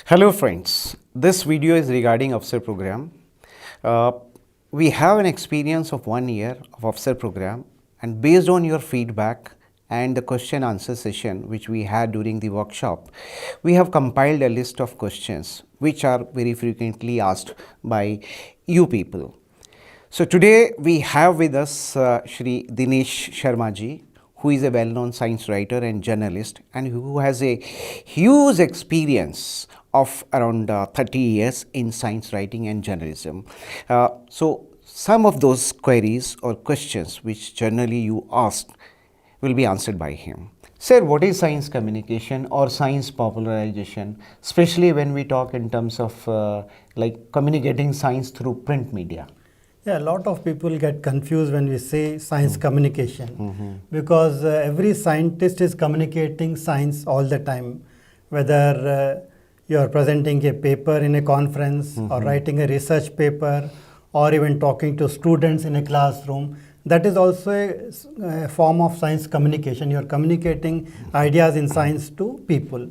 Hello friends, this video is regarding officer program. We have an experience of 1 year of officer program, and based on your feedback and the question answer session which we had during the workshop, we have compiled a list of questions which are very frequently asked by you people. So today we have with us Shri Dinesh Sharma ji, who is a well-known science writer and journalist and who has a huge experience of around 30 years in science writing and journalism. So some of those queries or questions which generally you ask will be answered by him. Sir, what is science communication or science popularization, especially when we talk in terms of like communicating science through print media? Yeah, a lot of people get confused when we say science communication because every scientist is communicating science all the time, whether you are presenting a paper in a conference or writing a research paper or even talking to students in a classroom. That is also a form of science communication. You are communicating ideas in science to people.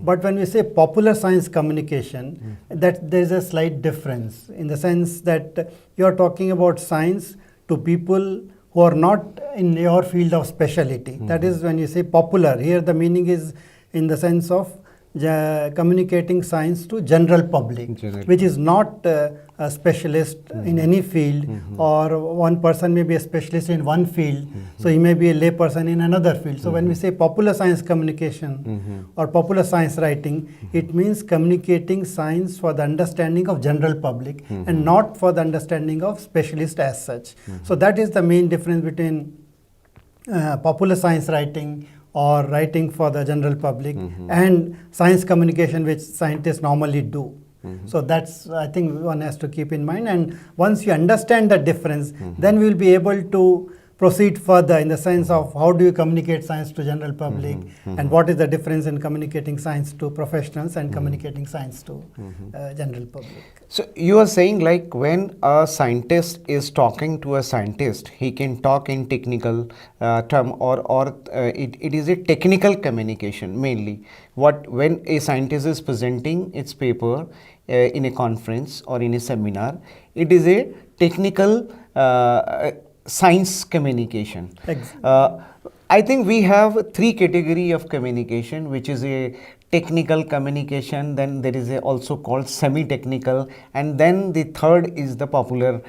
But when we say popular science communication, that there is a slight difference in the sense that you are talking about science to people who are not in your field of specialty. That is when you say popular. Here the meaning is in the sense of communicating science to general public, which is not a specialist in any field, or one person may be a specialist in one field, so he may be a lay person in another field. So when we say popular science communication or popular science writing, it means communicating science for the understanding of general public and not for the understanding of specialists as such. So that is the main difference between popular science writing or writing for the general public and science communication, which scientists normally do. So that's, I think, one has to keep in mind, and once you understand the difference, then we will be able to proceed further in the sense of how do you communicate science to general public and what is the difference in communicating science to professionals and communicating science to general public. So you are saying, like, when a scientist is talking to a scientist, he can talk in technical term, or it is a technical communication mainly. When a scientist is presenting its paper in a conference or in a seminar, it is a technical science communication. I think we have three category of communication, which is a technical communication, then there is a also called semi-technical, and then the third is the popular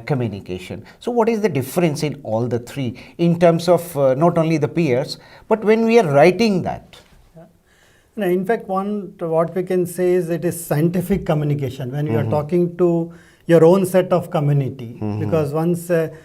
communication. So what is the difference in all the three in terms of not only the peers, but when we are writing that? In fact, what we can say is it is scientific communication when you are talking to your own set of community, because once a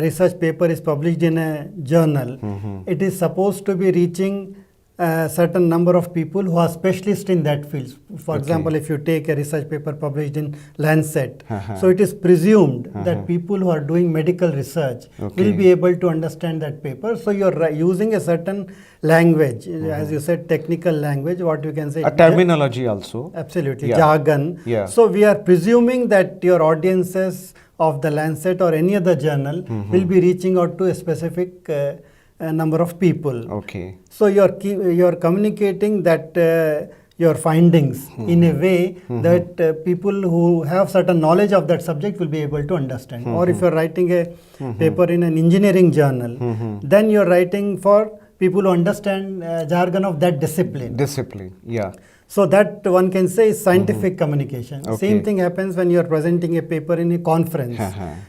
research paper is published in a journal, it is supposed to be reaching a certain number of people who are specialists in that field. For example, if you take a research paper published in Lancet, so it is presumed that people who are doing medical research will be able to understand that paper. So you are using a certain language, as you said, technical language, what you can say. A terminology also. Absolutely, jargon. So we are presuming that your audiences of the Lancet or any other journal will be reaching out to a specific number of people. So you're communicating that your findings in a way that people who have certain knowledge of that subject will be able to understand. Or if you're writing a paper in an engineering journal, then you're writing for people who understand jargon of that discipline. So that one can say is scientific communication. Same thing happens when you are presenting a paper in a conference,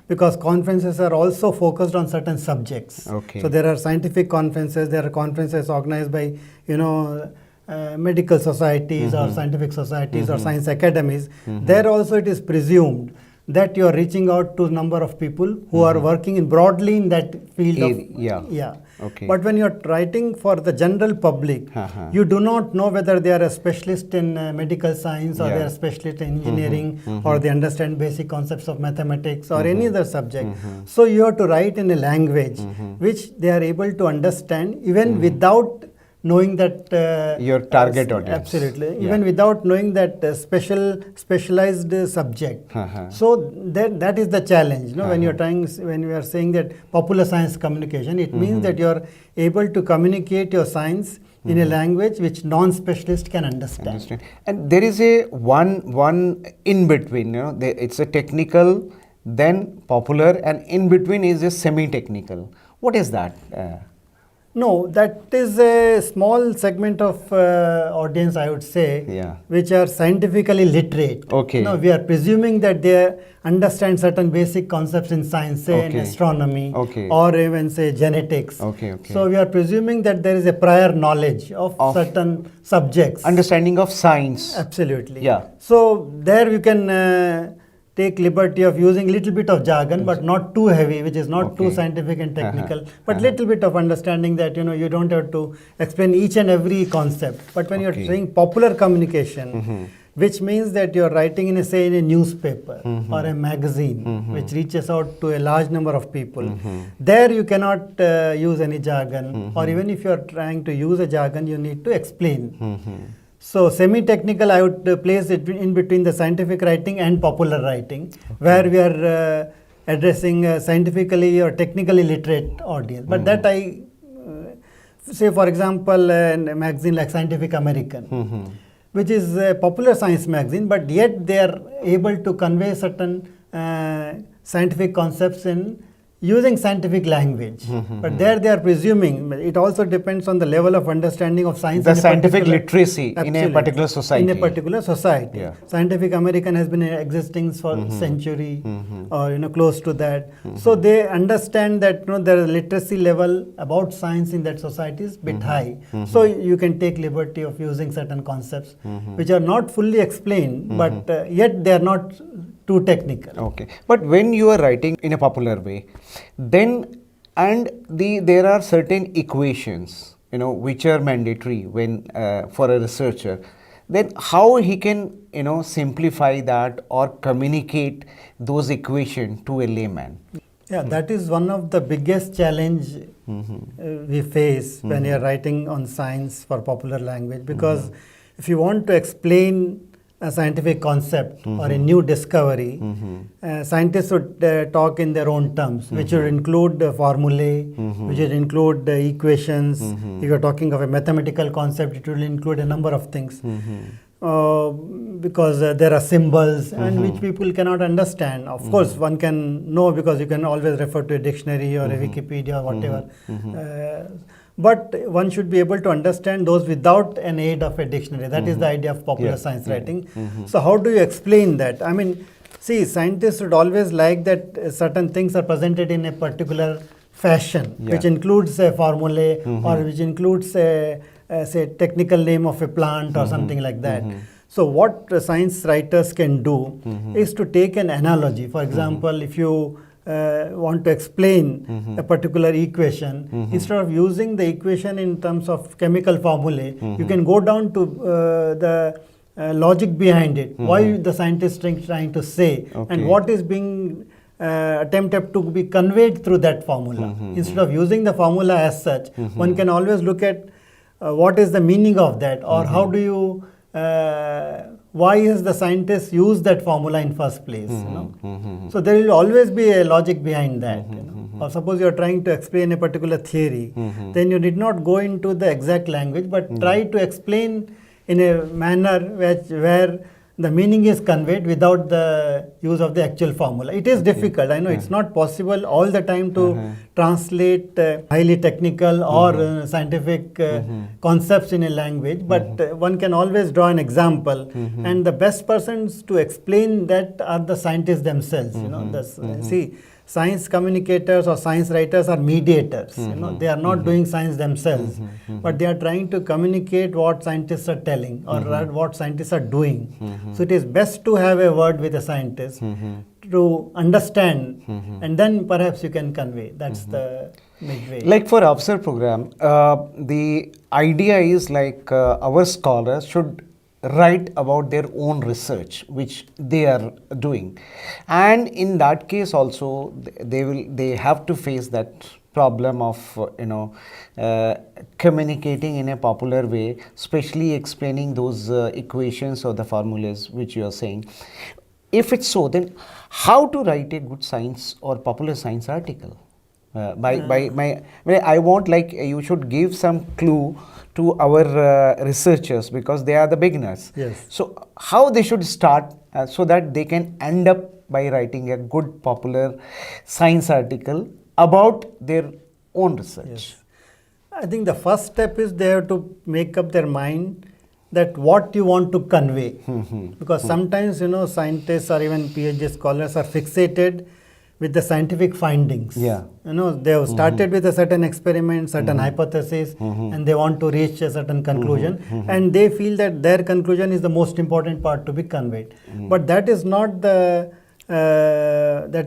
because conferences are also focused on certain subjects. So there are scientific conferences, there are conferences organized by, medical societies or scientific societies or science academies. There also it is presumed that you are reaching out to a number of people who are working broadly in that field But when you are writing for the general public, you do not know whether they are a specialist in medical science or they are a specialist in engineering or they understand basic concepts of mathematics or any other subject. So you have to write in a language which they are able to understand even without knowing that your target audience. Absolutely, Yeah. even without knowing that specialized subject. So that is the challenge. When you're when you are saying that popular science communication, it means that you're able to communicate your science in a language which non-specialist can understand. And there is a one in between. It's a technical, then popular, and in between is a semi-technical. What is that? No, that is a small segment of audience, I would say, Yeah. which are scientifically literate. Okay. We are presuming that they understand certain basic concepts in science, say in Okay. astronomy, Okay. or even say genetics. Okay. So we are presuming that there is a prior knowledge of certain subjects. Understanding of science. Absolutely. Yeah. So there you can take liberty of using little bit of jargon, but not too heavy, which is not too scientific and technical, but little bit of understanding that you don't have to explain each and every concept. But when you're saying popular communication, which means that you're writing in a newspaper or a magazine, which reaches out to a large number of people, there you cannot use any jargon, or even if you're trying to use a jargon, you need to explain. So semi-technical, I would place it in between the scientific writing and popular writing, where we are addressing scientifically or technically literate audience. But that I say, for example, a magazine like Scientific American, which is a popular science magazine, but yet they are able to convey certain scientific concepts in using scientific language. But there they are presuming, it also depends on the level of understanding of science. The scientific literacy in a particular society. In a particular society. Yeah. Scientific American has been existing for century or close to that. So they understand that their literacy level about science in that society is bit high. So you can take liberty of using certain concepts which are not fully explained, but yet they are not too technical. Okay. But when you are writing in a popular way, then there are certain equations, which are mandatory when for a researcher. Then how he can, simplify that or communicate those equations to a layman? Yeah, that is one of the biggest challenge we face when you are writing on science for popular language, because if you want to explain a scientific concept or a new discovery, scientists would talk in their own terms, which would include formulae, which would include equations. If you're talking of a mathematical concept, it will include a number of things. Because there are symbols and which people cannot understand. Of course, one can know because you can always refer to a dictionary or a Wikipedia or whatever. But one should be able to understand those without an aid of a dictionary. That is the idea of popular science writing. So how do you explain that? I mean, see, scientists would always like that certain things are presented in a particular fashion, which includes a formulae or which includes say technical name of a plant or something like that. So what science writers can do is to take an analogy. For example, if you want to explain a particular equation, instead of using the equation in terms of chemical formulae, you can go down to the logic behind it. Why the scientist is trying to say, and what is being attempted to be conveyed through that formula. Instead of using the formula as such, one can always look at what is the meaning of that, or how do you why is the scientist use that formula in first place? So there will always be a logic behind that. Or suppose you are trying to explain a particular theory, then you did not go into the exact language, but try to explain in a manner where the meaning is conveyed without the use of the actual formula. It is difficult. I know it's not possible all the time to translate highly technical or scientific concepts in a language, but one can always draw an example. And the best persons to explain that are the scientists themselves. See, science communicators or science writers are mediators. They are not doing science themselves, but they are trying to communicate what scientists are telling or what scientists are doing. So it is best to have a word with a scientist to understand, and then perhaps you can convey. That's the midway. Like for Observe program, the idea is like our scholars should write about their own research which they are doing, and in that case also they have to face that problem of communicating in a popular way, especially explaining those equations or the formulas which you are saying. If it's so, then how to write a good science or popular science article? I want, like, you should give some clue to our researchers, because they are the beginners. Yes. So how they should start so that they can end up by writing a good popular science article about their own research. Yes. I think the first step is they have to make up their mind that what you want to convey. Because sometimes, scientists or even PhD scholars are fixated with the scientific findings. Yeah. They have started with a certain experiment, certain hypothesis, and they want to reach a certain conclusion, and they feel that their conclusion is the most important part to be conveyed. But that is not that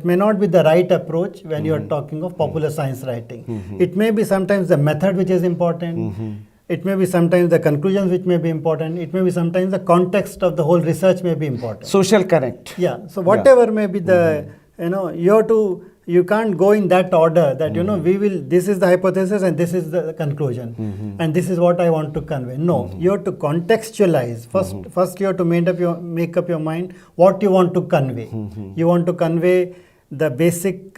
may not be the right approach when you are talking of popular science writing. It may be sometimes the method which is important. It may be sometimes the conclusions which may be important. It may be sometimes the context of the whole research may be important. Social connect. Yeah. So whatever may be the, you can't go in that order that, this is the hypothesis and this is the conclusion. And this is what I want to convey. No, you have to contextualize. First you have to make up your mind what you want to convey. You want to convey the basic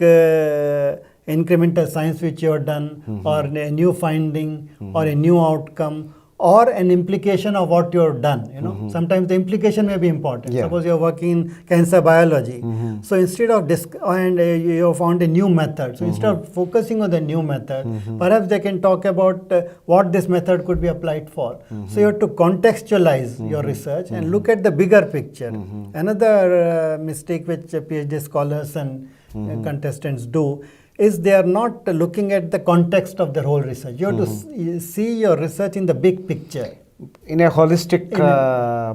incremental science which you have done, or a new finding, or a new outcome, or an implication of what you have done. Sometimes the implication may be important. Yeah. Suppose you are working in cancer biology. So instead of you have found a new method. So instead of focusing on the new method, perhaps they can talk about what this method could be applied for. So you have to contextualize your research and look at the bigger picture. Another mistake which PhD scholars and contestants do is they are not looking at the context of their whole research. You have to see your research in the big picture. In a holistic,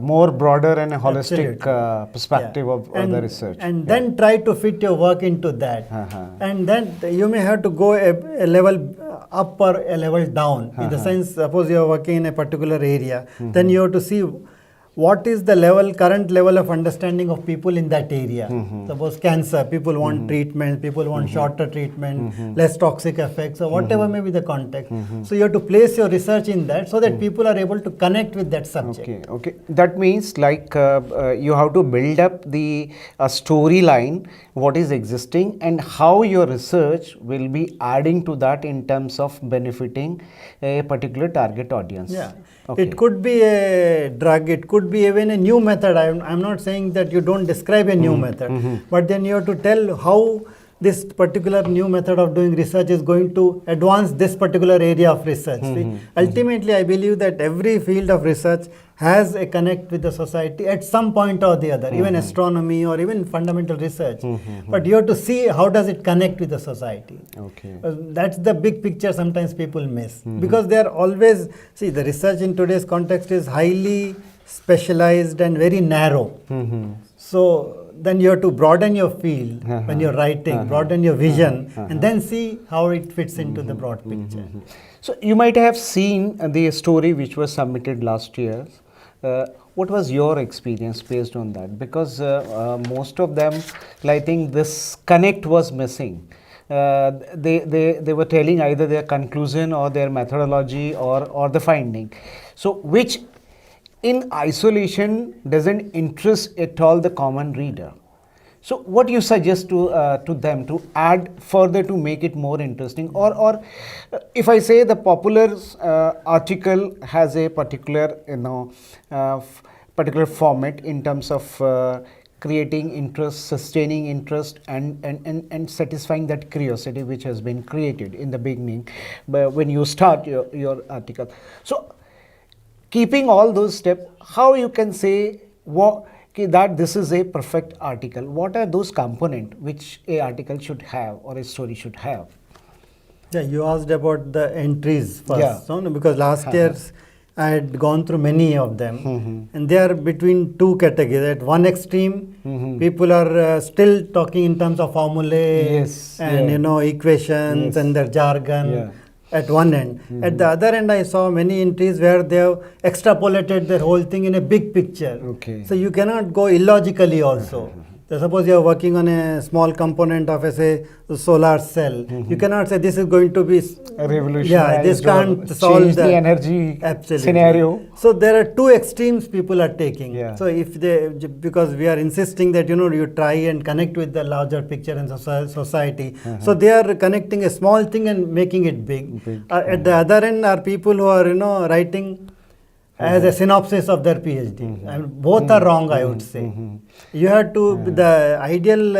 more broader and a holistic perspective of the research. And then try to fit your work into that. And then you may have to go a level up or a level down. In the sense, suppose you are working in a particular area, then you have to see what is the current level of understanding of people in that area. Suppose cancer, people want treatment, people want shorter treatment, less toxic effects, or whatever may be the context. So you have to place your research in that so that people are able to connect with that subject. Okay. That means, like, you have to build up the storyline, what is existing, and how your research will be adding to that in terms of benefiting a particular target audience. Yeah. Okay. It could be a drug, it could be even a new method. I'm not saying that you don't describe a new method, but then you have to tell how this particular new method of doing research is going to advance this particular area of research. Ultimately, I believe that every field of research has a connect with the society at some point or the other, even astronomy or even fundamental research. But you have to see how does it connect with the society. That's the big picture sometimes people miss. Because they are always, the research in today's context is highly specialized and very narrow. So then you have to broaden your field when you're writing, broaden your vision, and then see how it fits into the broad picture. So you might have seen the story which was submitted last year. What was your experience based on that? Because most of them, I think this connect was missing. They were telling either their conclusion or their methodology or the finding. So which in isolation doesn't interest at all the common reader. So what you suggest to them to add further to make it more interesting, or if I say the popular article has a particular particular format in terms of creating interest, sustaining interest, and satisfying that curiosity which has been created in the beginning when you start your article. So keeping all those steps, how you can say that this is a perfect article? What are those components which a article should have or a story should have? Yeah, you asked about the entries first, because last year I had gone through many of them, and they are between two categories. At one extreme, people are still talking in terms of formulae and equations and their jargon. At one end. At the other end, I saw many entries where they have extrapolated their whole thing in a big picture. So you cannot go illogically also. So suppose you are working on a small component of say solar cell. You cannot say this is going to be Revolutionized. Yeah, this can't solve change the energy absolutely scenario. So there are two extremes people are taking. Yeah. So if they, because we are insisting that you try and connect with the larger picture and society. So they are connecting a small thing and making it big. At the other end are people who are writing as a synopsis of their PhD. I mean, both are wrong, I would say. You have to, the ideal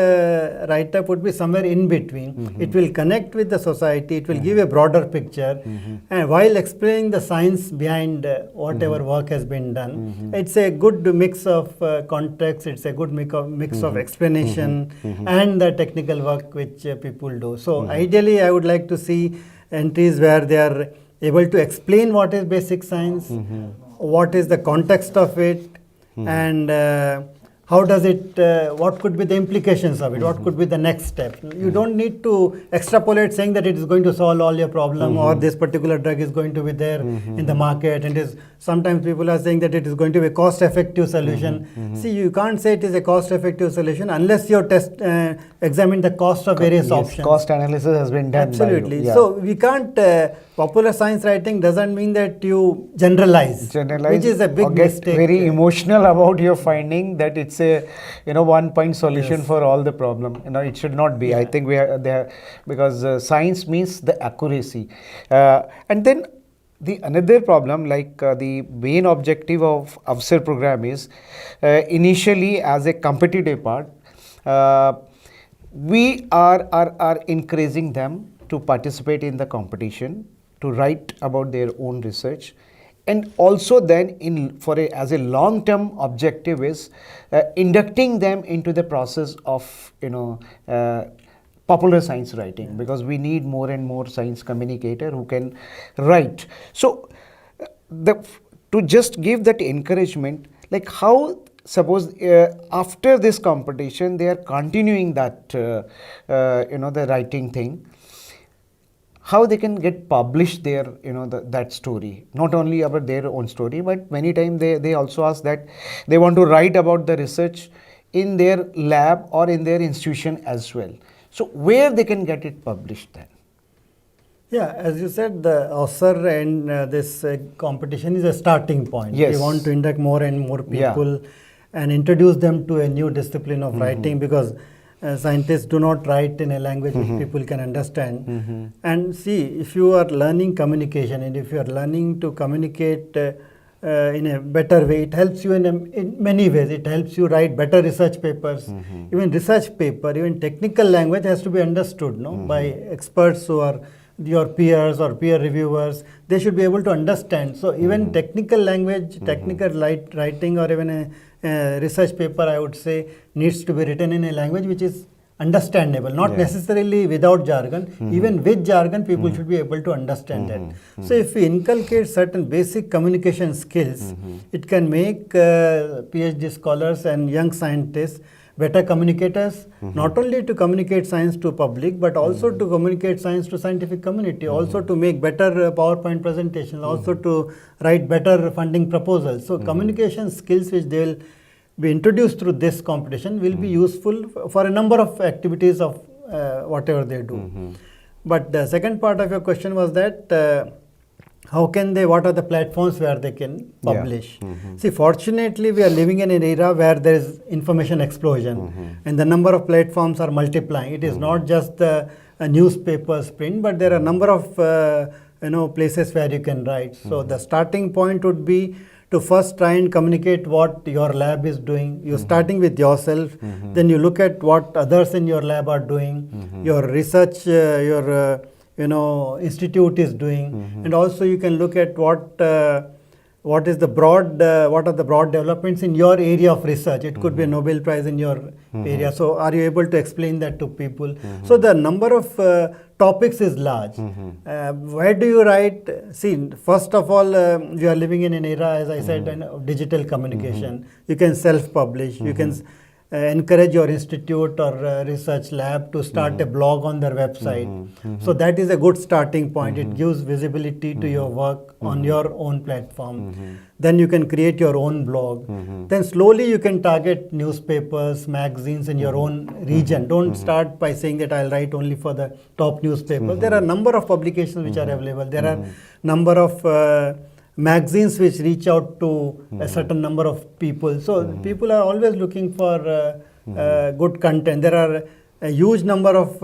write-up would be somewhere in between. It will connect with the society, it will give a broader picture, and while explaining the science behind whatever work has been done. It's a good mix of context, it's a good mix of explanation and the technical work which people do. So ideally, I would like to see entries where they are able to explain what is basic science, what is the context of it, and how does it, what could be the implications of it, what could be the next step. You don't need to extrapolate saying that it is going to solve all your problem or this particular drug is going to be there in the market. And is sometimes people are saying that it is going to be a cost effective solution. See, you can't say it is a cost effective solution unless you examine the cost of various options. Cost analysis has been done. Absolutely. So we can't, popular science writing doesn't mean that you generalize, which is a big mistake. Very emotional about your finding that it's a one point solution for all the problem. It should not be. I think we are there because science means the accuracy, and then the another problem, like the main objective of Avsar program is initially as a competitive part, we are encouraging them to participate in the competition, to write about their own research, and also then as a long term objective is inducting them into the process of popular science writing, because we need more and more science communicator who can write. So to just give that encouragement, like how suppose after this competition they are continuing that the writing thing, how they can get published their that story, not only about their own story, but many times they also ask that they want to write about the research in their lab or in their institution as well. So where they can get it published then? Yeah, as you said, the Avsar and this competition is a starting point. Yes. We want to induct more and more people and introduce them to a new discipline of writing, because scientists do not write in a language which people can understand. And see, if you are learning communication and if you are learning to communicate in a better way, it helps you in many ways. It helps you write better research papers. Even research paper, even technical language has to be understood by experts who are your peers or peer reviewers. They should be able to understand. So even technical language, technical writing, or even a research paper, I would say, needs to be written in a language which is understandable, not necessarily without jargon. Even with jargon, people should be able to understand it. So if we inculcate certain basic communication skills, it can make PhD scholars and young scientists better communicators, not only to communicate science to public, but also to communicate science to scientific community, also to make better PowerPoint presentations, also to write better funding proposals. So communication skills which they will be introduced through this competition will be useful for a number of activities of whatever they do. But the second part of your question was that how can they, what are the platforms where they can publish? See, fortunately, we are living in an era where there is information explosion and the number of platforms are multiplying. It is not just the newspapers print, but there are a number of places where you can write. So the starting point would be to first try and communicate what your lab is doing. You're starting with yourself, then you look at what others in your lab are doing, your research, your institute is doing, and also you can look at what are the broad developments in your area of research. It could be a Nobel Prize in your area. So are you able to explain that to people? So the number of topics is large. Where do you write? See, first of all, we are living in an era, as I said, of digital communication. You can self-publish. You can encourage your institute or research lab to start a blog on their website. So that is a good starting point. It gives visibility to your work on your own platform. Then you can create your own blog. Then slowly you can target newspapers, magazines in your own region. Don't start by saying that I'll write only for the top newspapers. There are a number of publications which are available. There are number of magazines which reach out to a certain number of people. So people are always looking for good content. There are a huge number of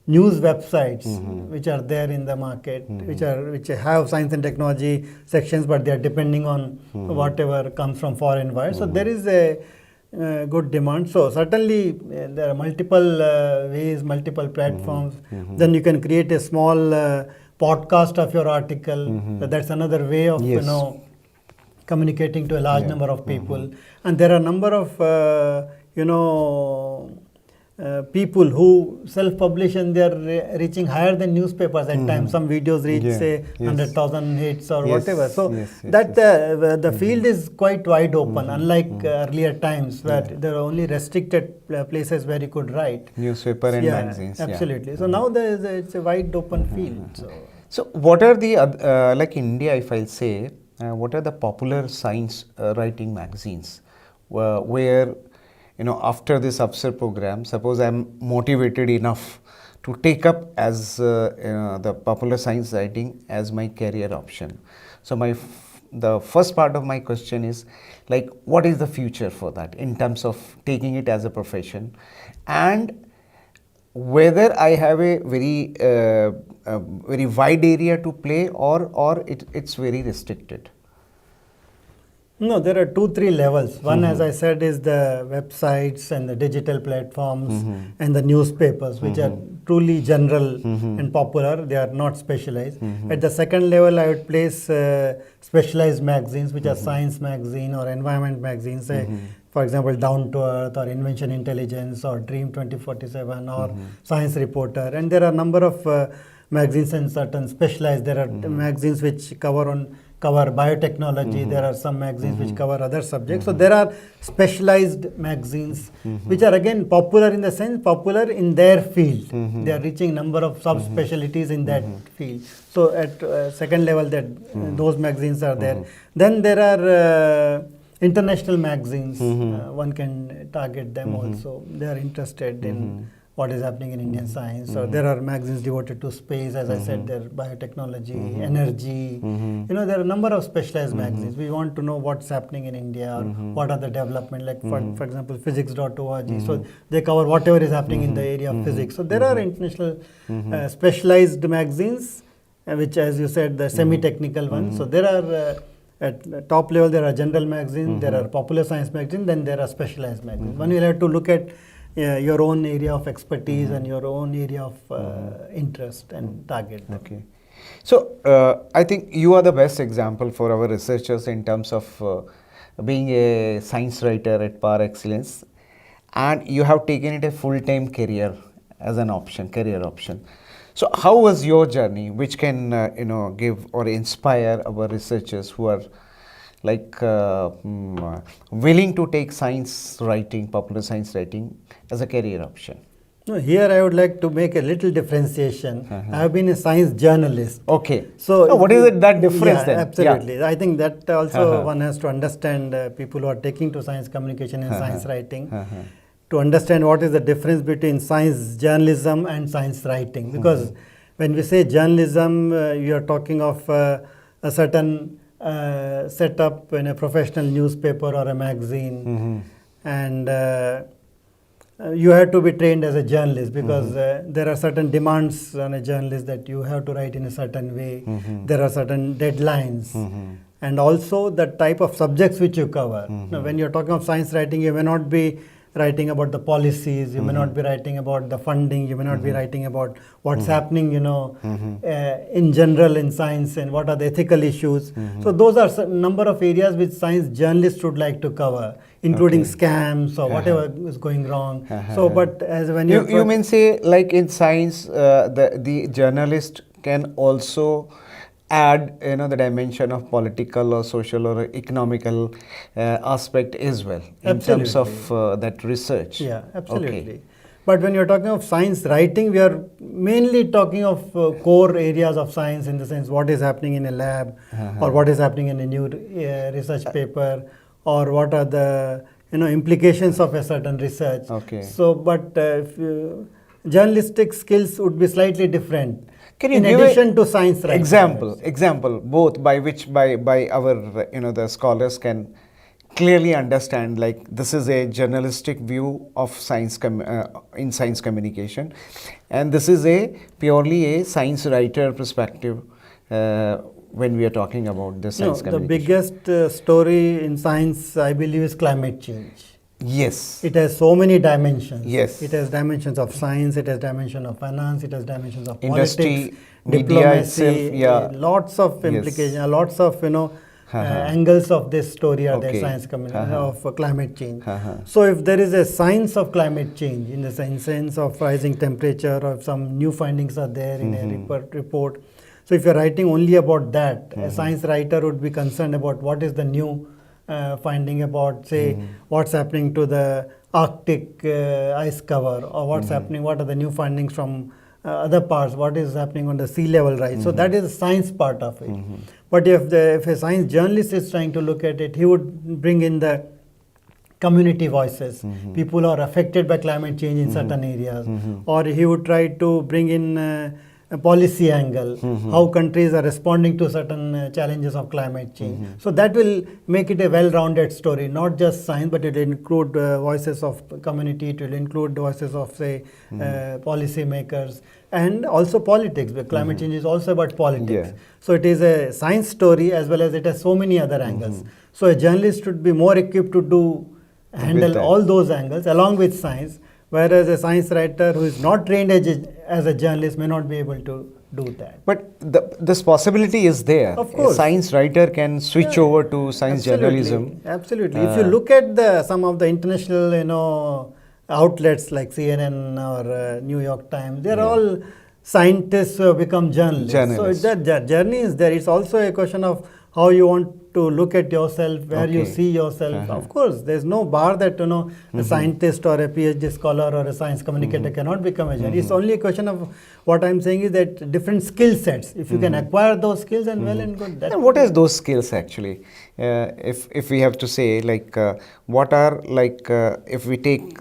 news websites which are there in the market, which have science and technology sections, but they are depending on whatever comes from foreign wires. So there is a good demand. So certainly there are multiple ways, multiple platforms. Then you can create a small podcast of your article. So that's another way of communicating to a large number of people. And there are a number of people who self-publish and they are reaching higher than newspapers at times. Some videos reach say 100,000 hits or whatever. So the field is quite wide open, unlike earlier times where there are only restricted places where you could write. Newspaper and magazines. Absolutely. So now it's a wide open field. So what are the like India, if I'll say, what are the popular science writing magazines where after this Afsar program, suppose I'm motivated enough to take up as the popular science writing as my career option. So the first part of my question is like, what is the future for that in terms of taking it as a profession, and whether I have a very wide area to play or it's very restricted? No, there are 2-3 levels. One, as I said, is the websites and the digital platforms and the newspapers, which are truly general and popular. They are not specialized. At the second level, I would place specialized magazines, which are science magazine or environment magazines, say, for example, Down to Earth or Invention Intelligence or Dream 2047 or Science Reporter. And there are a number of magazines and certain specialized. There are magazines which cover biotechnology. There are some magazines which cover other subjects. So there are specialized magazines which are again popular in the sense popular in their field. They are reaching number of subspecialties in that field. So at second level, those magazines are there. Then there are international magazines. One can target them also. They are interested in what is happening in Indian science. So there are magazines devoted to space, as I said, there biotechnology, energy. There are a number of specialized magazines. We want to know what's happening in India or what are the development, like for example, physics.org. So they cover whatever is happening in the area of physics. So there are international specialized magazines, which, as you said, the semi-technical ones. So there are at the top level, there are general magazines, there are popular science magazines, then there are specialized magazines. One will have to look at your own area of expertise and your own area of interest and target them. Okay. So, I think you are the best example for our researchers in terms of being a science writer at par excellence, and you have taken it a full-time career as an option, career option. So, how was your journey, which can give or inspire our researchers who are like willing to take science writing, popular science writing as a career option? No, here I would like to make a little differentiation. I have been a science journalist. Okay. So, what is that difference then? Absolutely. I think that also one has to understand people who are taking to science communication and science writing. To understand what is the difference between science journalism and science writing. Because when we say journalism, you are talking of a certain setup in a professional newspaper or a magazine. And you have to be trained as a journalist because there are certain demands on a journalist that you have to write in a certain way. There are certain deadlines. And also the type of subjects which you cover. Now, when you're talking of science writing, you may not be writing about the policies, you may not be writing about the funding, you may not be writing about what's happening, in general in science and what are the ethical issues. So those are a number of areas which science journalists would like to cover, including scams or whatever is going wrong. So, but as when you mean say like in science, the journalist can also add the dimension of political or social or economical aspect as well in terms of Absolutely. that research. Yeah, absolutely. Okay. But when you're talking of science writing, we are mainly talking of core areas of science, in the sense what is happening in a lab, or what is happening in a new research paper, or what are the implications of a certain research. Okay. So, but journalistic skills would be slightly different. Can you In give addition to science writing, I would example say. both by which by our the scholars can clearly understand, like, this is a journalistic view of science in science communication, and this is a purely a science writer perspective when we are talking about the No, science the communication. biggest story in science, I believe, is climate change. Yes. It has so many dimensions. Yes. It has dimensions of science, it has dimension of finance, it has dimensions of Industry, politics, media diplomacy, itself, yeah. lots of Yes. implications, lots of Ha, ha. angles of this story are there, Okay. science Ha, ha. of climate change. Ha, ha. So if there is a science of climate change, in the sense of rising temperature, or if some new findings are there in a report, so if you're writing only about that, a science writer would be concerned about what is the new finding about, say, what's happening to the Arctic ice cover, or what's happening, what are the new findings from other parts, what is happening on the sea level rise. So that is the science part of it. But if a science journalist is trying to look at it, he would bring in the community voices, people who are affected by climate change in certain areas, or he would try to bring in a policy angle, how countries are responding to certain challenges of climate change. So that will make it a well-rounded story, not just science, but it will include voices of community, it will include voices of, say, policy makers, and also politics, because climate change is also about politics. Yeah. So it is a science story, as well as it has so many other angles. So a journalist should be more equipped to handle that. all those angles along with science, whereas a science writer who is not trained as a journalist may not be able to do that. But this possibility is there. Of course. A science writer can switch over to science Absolutely. journalism. Absolutely. If you look at some of the international, outlets like CNN or New York Times, they are all scientists who have become journalists. Journalists. So that journey is there. It's also a question of how you want to look at yourself, where you Okay. see yourself. Of course, there's no bar that a scientist or a PhD scholar or a science communicator cannot become a journalist. It's only a question of, what I'm saying is that different skill sets. If you can acquire those skills, then well and good. And what is those skills actually? If we have to say, like, what are, like, if we take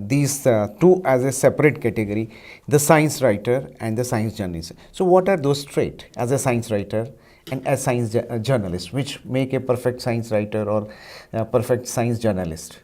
these two as a separate category, the science writer and the science journalist. So what are those traits as a science writer and as science journalist, which make a perfect science writer or a perfect science journalist?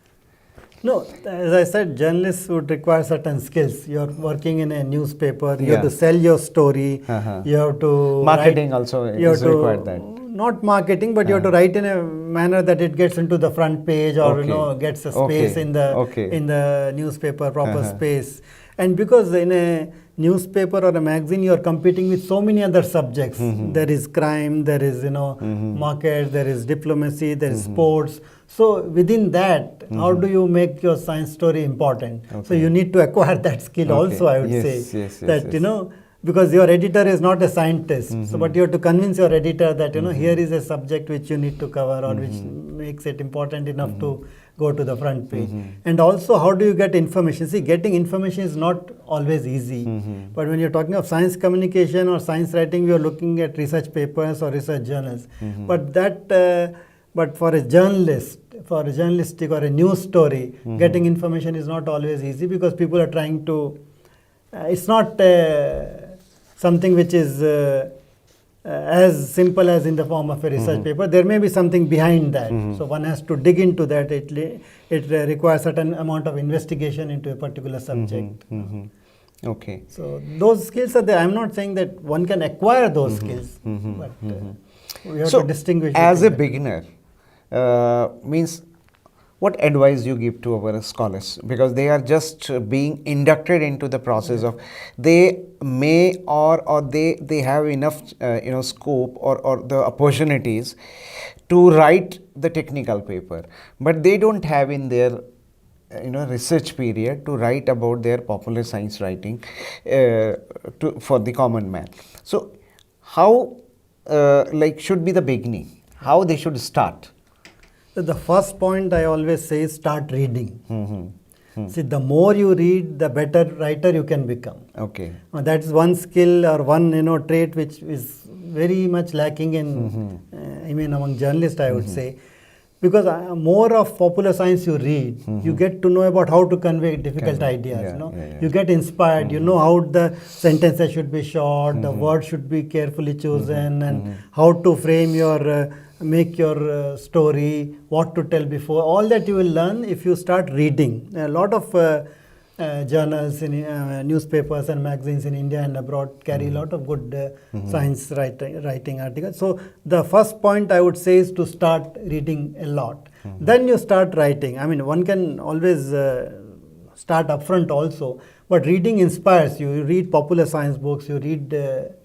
No, as I said, journalists would require certain skills. You're working in a newspaper, you have to sell your story, you have to marketing write, also you have is to, required that. Not marketing, but you have to write in a manner that it gets into the front page, or gets a space in the newspaper, proper space. And because in a newspaper or a magazine, you are competing with so many other subjects. There is crime, there is market, there is diplomacy, there is sports. So within that, how do you make your science story important? So you need to acquire that skill also, I would say. That because your editor is not a scientist, so but you have to convince your editor that here is a subject which you need to cover, or which makes it important enough to go to the front page. And also, how do you get information? See, getting information is not always easy. But when you're talking of science communication or science writing, we are looking at research papers or research journals. But for a journalist, for a journalistic or a news story, getting information is not always easy, because people are trying to. It's not something which is as simple as in the form of a research paper. There may be something behind that. So one has to dig into that. It requires certain amount of investigation into a particular subject. Okay. So those skills are there. I'm not saying that one can acquire those skills, but we have to distinguish. As a beginner, means, what advice you give to our scholars, because they are just being inducted into the process of, they may or they have enough scope or the opportunities to write the technical paper, but they don't have in their research period to write about their popular science writing for the common man. So how like should be the beginning? How they should start? So the first point I always say is start reading. Mm-hmm. See, the more you read, the better writer you can become. Okay. That is one skill or one trait which is very much lacking in among journalists, I would say, because more of popular science you read, you get to know about how to convey difficult ideas. You get inspired. You know how the sentences should be short, the words should be carefully chosen, and how to frame your make your story, what to tell before. All that you will learn if you start reading. A lot of journals, newspapers and magazines in India and abroad carry a lot of good science writing articles. So the first point I would say is to start reading a lot. Then you start writing. I mean, one can always start upfront also, but reading inspires you. You read popular science books, you read,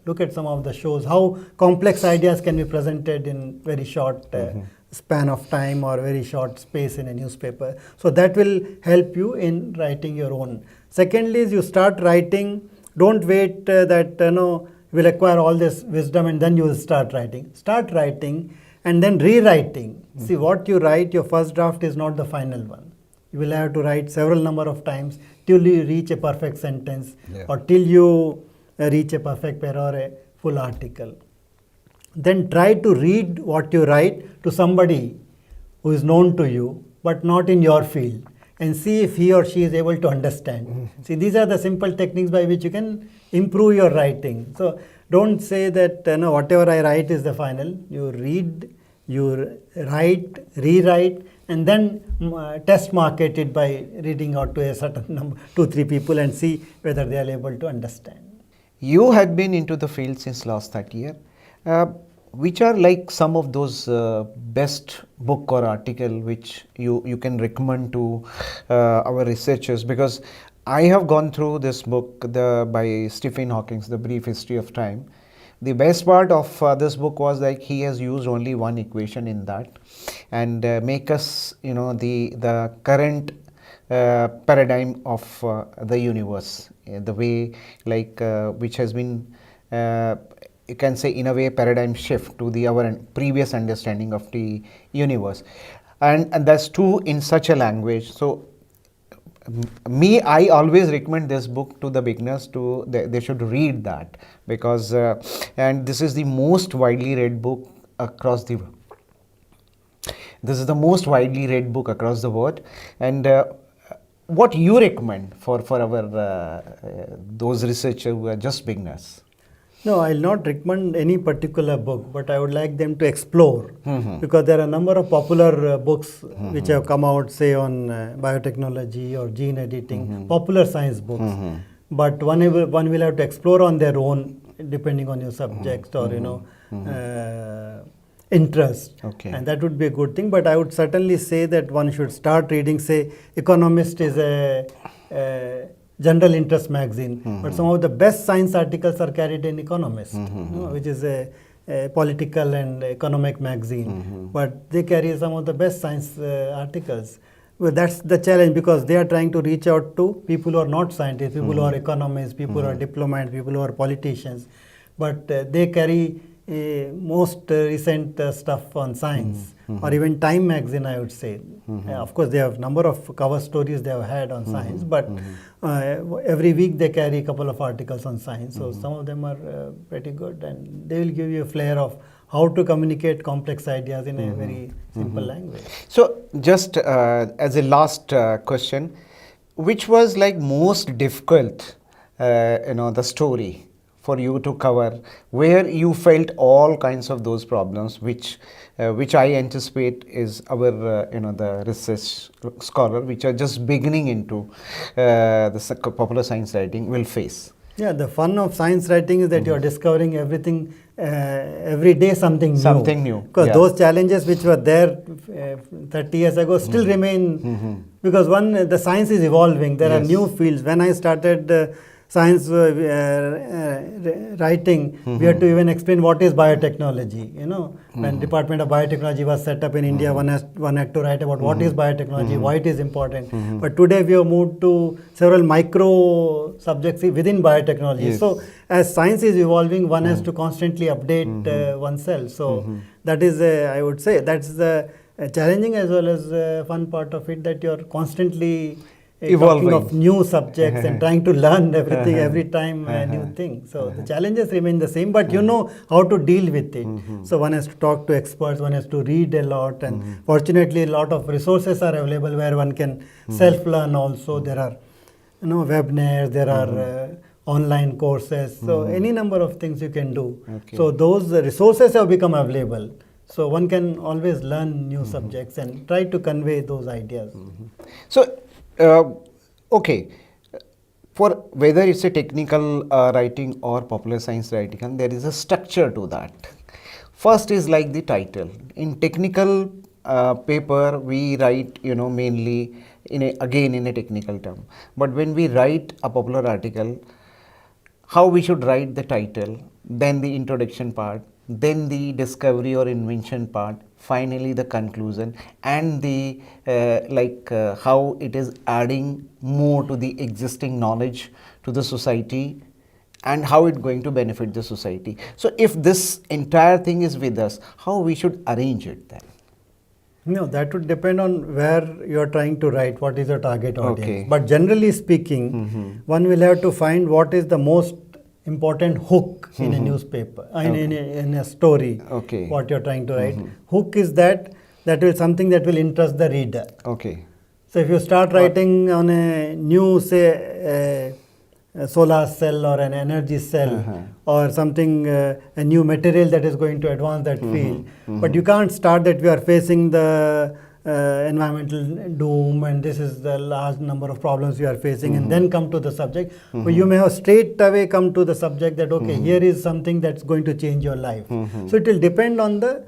look at some of the shows, how complex ideas can be presented in very short span of time or very short space in a newspaper. So that will help you in writing your own. Secondly is you start writing, don't wait that you will acquire all this wisdom and then you will start writing. Start writing and then rewriting. See, what you write, your first draft is not the final one. You will have to write several number of times till you reach a perfect sentence or till you reach a perfect paragraph or a full article. Then try to read what you write to somebody who is known to you but not in your field and see if he or she is able to understand. See, these are the simple techniques by which you can improve your writing. So don't say that whatever I write is the final. You read, you write, rewrite, and then test market it by reading out to a certain number, 2-3 people and see whether they are able to understand. You had been into the field since last 30 years. Which are like some of those best book or article which you can recommend to our researchers? Because I have gone through this book by Stephen Hawkings, The Brief History of Time. The best part of this book was like he has used only one equation in that and make us the current paradigm of the universe, the way like which has been you can say in a way paradigm shift to our previous understanding of the universe, and that's too in such a language. So I always recommend this book to the beginners to they should read that, because and this is the most widely read book across the world. And what you recommend for our those researchers who are just beginners? No, I'll not recommend any particular book, but I would like them to explore, because there are a number of popular books which have come out, say on biotechnology or gene editing, popular science books. But one will have to explore on their own, depending on your subject or interest, and that would be a good thing. But I would certainly say that one should start reading, say, Economist is a general interest magazine, but some of the best science articles are carried in Economist, which is a political and economic magazine, but they carry some of the best science articles. Well, that's the challenge, because they are trying to reach out to people who are not scientists, people who are economists, people who are diplomats, people who are politicians, but they carry most recent stuff on science, or even Time magazine, I would say. Of course, they have number of cover stories they have had on science, but every week they carry a couple of articles on science. So some of them are pretty good, and they will give you a flair of how to communicate complex ideas in a very simple language. So just as a last question, which was like most difficult, the story for you to cover, where you felt all kinds of those problems, which I anticipate is our the research scholar which are just beginning into the popular science writing will face? Yeah, the fun of science writing is that you are discovering everything every day, something new. Because those challenges which were there 30 years ago still remain, because the science is evolving. There are new fields. When I started science writing, we had to even explain what is biotechnology. When Department of Biotechnology was set up in India, one had to write about what is biotechnology, why it is important. But today we have moved to several micro subjects within biotechnology. Yes. So as science is evolving, one has to constantly update oneself. So that is, I would say, that's the challenging as well as fun part of it, that you're constantly evolving talking of new subjects and trying to learn everything every time a new thing. So the challenges remain the same, but you know how to deal with it. So one has to talk to experts, one has to read a lot, and fortunately a lot of resources are available where one can self-learn also. There are webinars, there are online courses, so any number of things you can do. Okay. So those resources have become available. So one can always learn new subjects and try to convey those ideas. So, okay, for whether it's a technical writing or popular science writing, there is a structure to that. First is like the title. In technical paper, we write, mainly again in a technical term. But when we write a popular article, how we should write the title, then the introduction part, then the discovery or invention part, finally the conclusion, and the how it is adding more to the existing knowledge to the society and how it's going to benefit the society. So if this entire thing is with us, how we should arrange it then? No, that would depend on where you are trying to write, what is your target audience. Okay. But generally speaking, one will have to find what is the most important hook in a newspaper, in a story, Okay. what you're trying to write. Hook is that will something that will interest the reader. Okay. So if you start writing on a new, say, a solar cell or an energy cell or something, a new material that is going to advance that field, but you can't start that we are facing the environmental doom and this is the large number of problems we are facing and then come to the subject. But you may have straight away come to the subject that okay, here is something that's going to change your life. So it will depend on the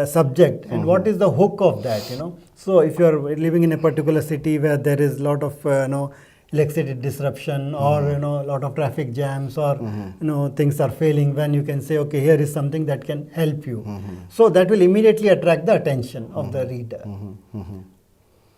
subject and what is the hook of that, So if you are living in a particular city where there is a lot of electricity disruption or a lot of traffic jams or things are failing, when you can say okay, here is something that can help you. So that will immediately attract the attention of the reader.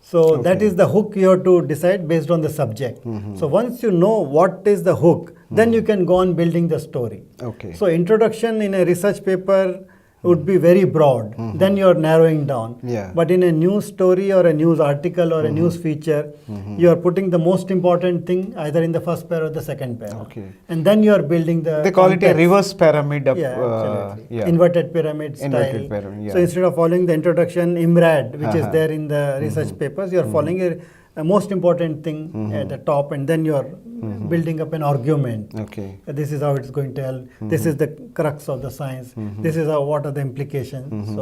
So that is the hook you have to decide based on the subject. So once you know what is the hook, then you can go on building the story. Okay. So introduction in a research paper would be very broad. Then you are narrowing down. Yeah. But in a news story or a news article or a news feature, you are putting the most important thing either in the first pair or the second pair. Okay. And then you are building the They call context. it a reverse pyramid of Absolutely. Inverted pyramid style. Inverted pyramid, yeah. So instead of following the introduction IMRAD, which is there in the research papers, you are following a most important thing at the top, and then you are building up an argument. Okay. This is how it's going to help. This is the crux of the science. This is what are the implications.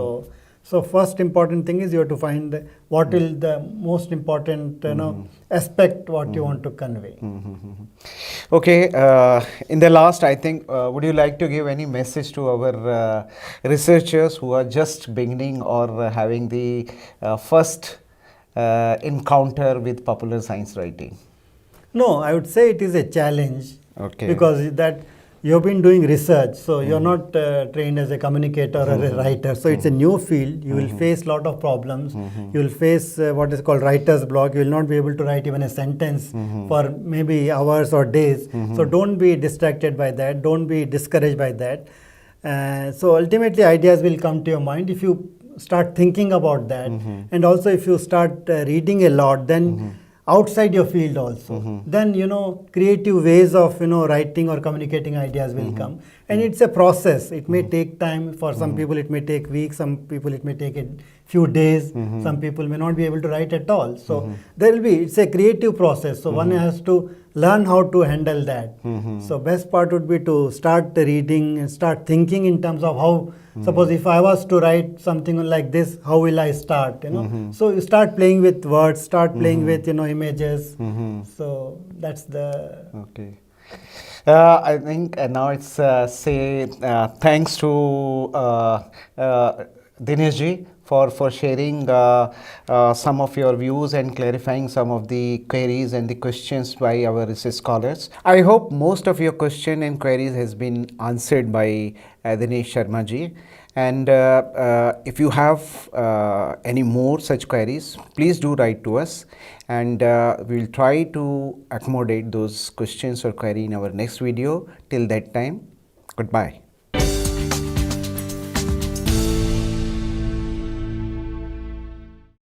So first important thing is you have to find what will the most important aspect what you want to convey. Okay, in the last, I think, would you like to give any message to our researchers who are just beginning or having the first encounter with popular science writing? No, I would say it is a challenge. Okay. Because that you have been doing research, so you're not trained as a communicator or a writer. So it's a new field. You will face a lot of problems. You will face what is called writer's block. You will not be able to write even a sentence for maybe hours or days. So don't be distracted by that. Don't be discouraged by that. So ultimately ideas will come to your mind if you start thinking about that. And also if you start reading a lot, then outside your field also, then creative ways of writing or communicating ideas will come, and it's a process. It may take time. For some people it may take weeks, some people it may take a few days, some people may not be able to write at all. So it's a creative process, so one has to learn how to handle that. So best part would be to start reading and start thinking in terms of how, suppose if I was to write something like this, how will I start? So you start playing with words, start playing with images. So that's the okay. I think now it's thanks to Dinesh ji for sharing some of your views and clarifying some of the queries and the questions by our research scholars. I hope most of your question and queries has been answered by Dinesh Sharma ji. And if you have any more such queries, please do write to us, and we will try to accommodate those questions or query in our next video. Till that time, goodbye.